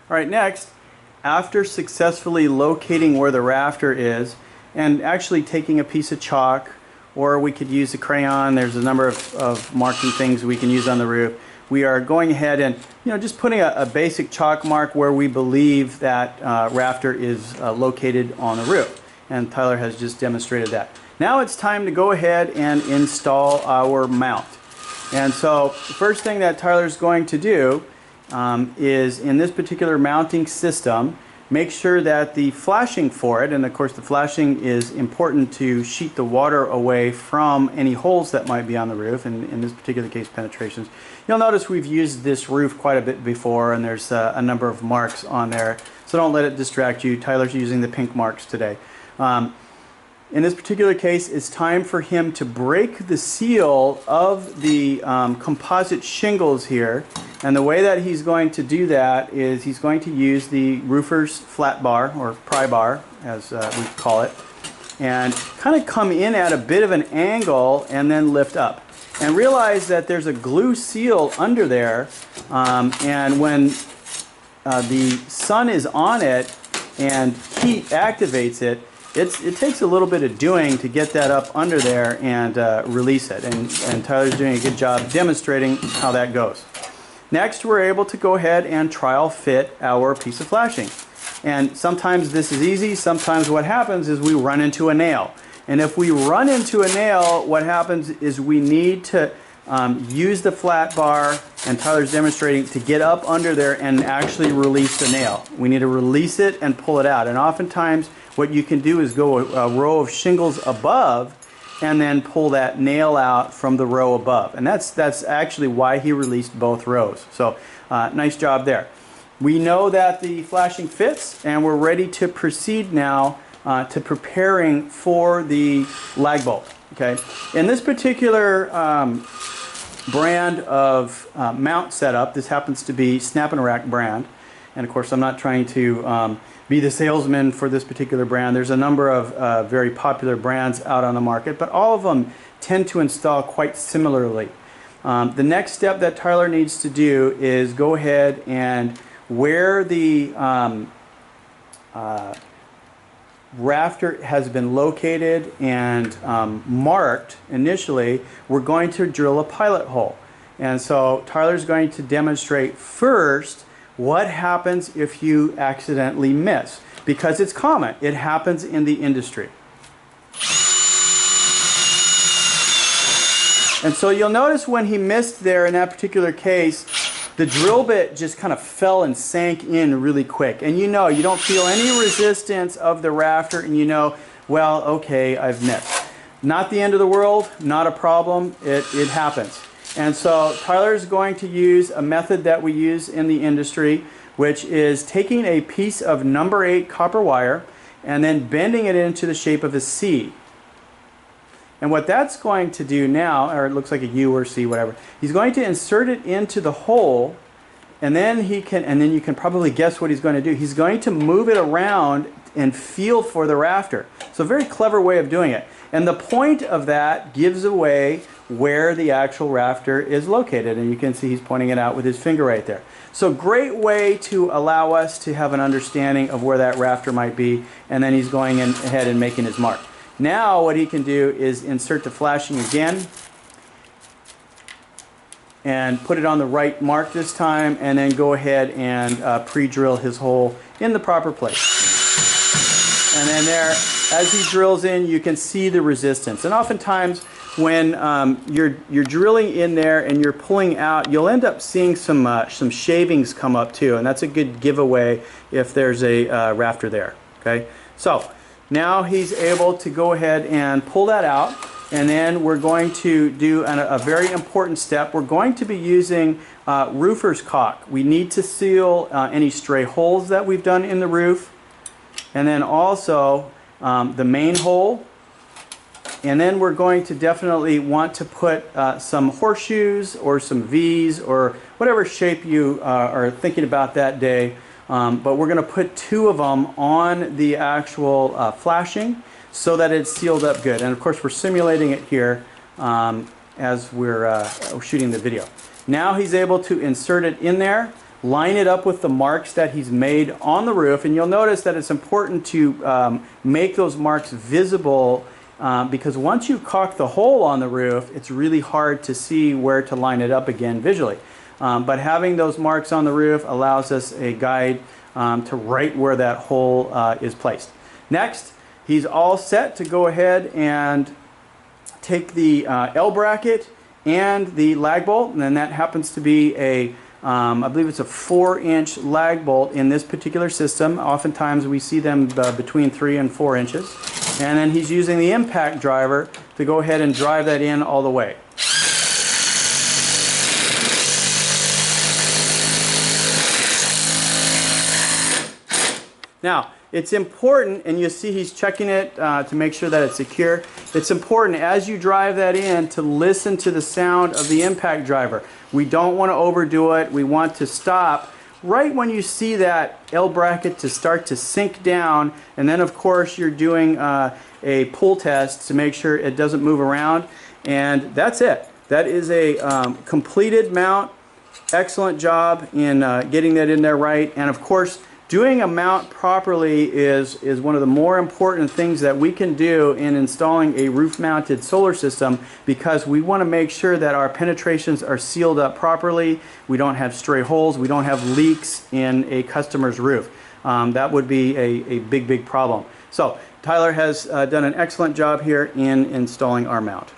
Alright, next, after successfully locating where the rafter is and actually taking a piece of chalk, or we could use a crayon, there's a number of marking things we can use on the roof. We are going ahead and just putting a basic chalk mark where we believe that rafter is located on the roof. And Tyler has just demonstrated that. Now it's time to go ahead and install our mount. And so the first thing that Tyler's going to do is, in this particular mounting system, make sure that the flashing for it, and of course the flashing is important to sheet the water away from any holes that might be on the roof, and in this particular case penetrations. You'll notice we've used this roof quite a bit before, and there's a number of marks on there, so don't let it distract you. Tyler's using the pink marks today. In this particular case, it's time for him to break the seal of the composite shingles here. And the way that he's going to do that is he's going to use the roofer's flat bar, or pry bar as we call it, and kind of come in at a bit of an angle and then lift up. And realize that there's a glue seal under there, and when the sun is on it and heat activates it, it takes a little bit of doing to get that up under there and release it. And Tyler's doing a good job demonstrating how that goes. Next, we're able to go ahead and trial fit our piece of flashing. And sometimes this is easy. Sometimes what happens is we run into a nail. And if we run into a nail, what happens is we need to use the flat bar, and Tyler's demonstrating, to get up under there and actually release the nail. We need to release it and pull it out. And oftentimes what you can do is go a row of shingles above and then pull that nail out from the row above. And that's actually why he released both rows. So nice job there. We know that the flashing fits, and we're ready to proceed now to preparing for the lag bolt. Okay. In this particular brand of mount setup, this happens to be Snap and Rack brand. And of course, I'm not trying to be the salesman for this particular brand. There's a number of very popular brands out on the market, but all of them tend to install quite similarly. The next step that Tyler needs to do is go ahead and where the rafter has been located and marked initially, we're going to drill a pilot hole. And so Tyler's going to demonstrate first what happens if you accidentally miss, because it's common. It happens in the industry. And so you'll notice when he missed there in that particular case, the drill bit just kind of fell and sank in really quick. And you don't feel any resistance of the rafter, and well, okay, I've missed. Not the end of the world, not a problem, it happens. And so Tyler's going to use a method that we use in the industry, which is taking a piece of number 8 copper wire and then bending it into the shape of a C. And what that's going to do now, or it looks like a U or C, whatever, he's going to insert it into the hole, and then you can probably guess what he's going to do. He's going to move it around and feel for the rafter. So a very clever way of doing it. And the point of that gives away where the actual rafter is located, and you can see he's pointing it out with his finger right there. So great way to allow us to have an understanding of where that rafter might be, and then he's going ahead and making his mark. Now what he can do is insert the flashing again and put it on the right mark this time, and then go ahead and pre-drill his hole in the proper place. And then there, as he drills in, you can see the resistance. And oftentimes when you're drilling in there and you're pulling out, you'll end up seeing some shavings come up too, and that's a good giveaway if there's a rafter there. Okay, so now he's able to go ahead and pull that out, and then we're going to do a very important step. We're going to be using roofer's caulk. We need to seal any stray holes that we've done in the roof, and then also the main hole. And then we're going to definitely want to put some horseshoes or some V's or whatever shape you are thinking about that day. But we're going to put 2 of them on the actual flashing so that it's sealed up good. And of course we're simulating it here as we're shooting the video. Now he's able to insert it in there. line it up with the marks that he's made on the roof, and you'll notice that it's important to make those marks visible because once you caulk the hole on the roof, it's really hard to see where to line it up again visually. But having those marks on the roof allows us a guide to right where that hole is placed. Next, he's all set to go ahead and take the L bracket and the lag bolt, and then that happens to be a I believe it's a 4-inch lag bolt in this particular system. Oftentimes we see them between 3 and 4 inches. And then he's using the impact driver to go ahead and drive that in all the way. Now, it's important, and you see he's checking it to make sure that it's secure. It's important as you drive that in to listen to the sound of the impact driver. We don't want to overdo it. We want to stop right when you see that L bracket to start to sink down, and then of course you're doing a pull test to make sure it doesn't move around, and that's it. That is a completed mount. Excellent job in getting that in there right, and of course doing a mount properly is one of the more important things that we can do in installing a roof-mounted solar system, because we want to make sure that our penetrations are sealed up properly, we don't have stray holes, we don't have leaks in a customer's roof. That would be a big problem. So Tyler has done an excellent job here in installing our mount.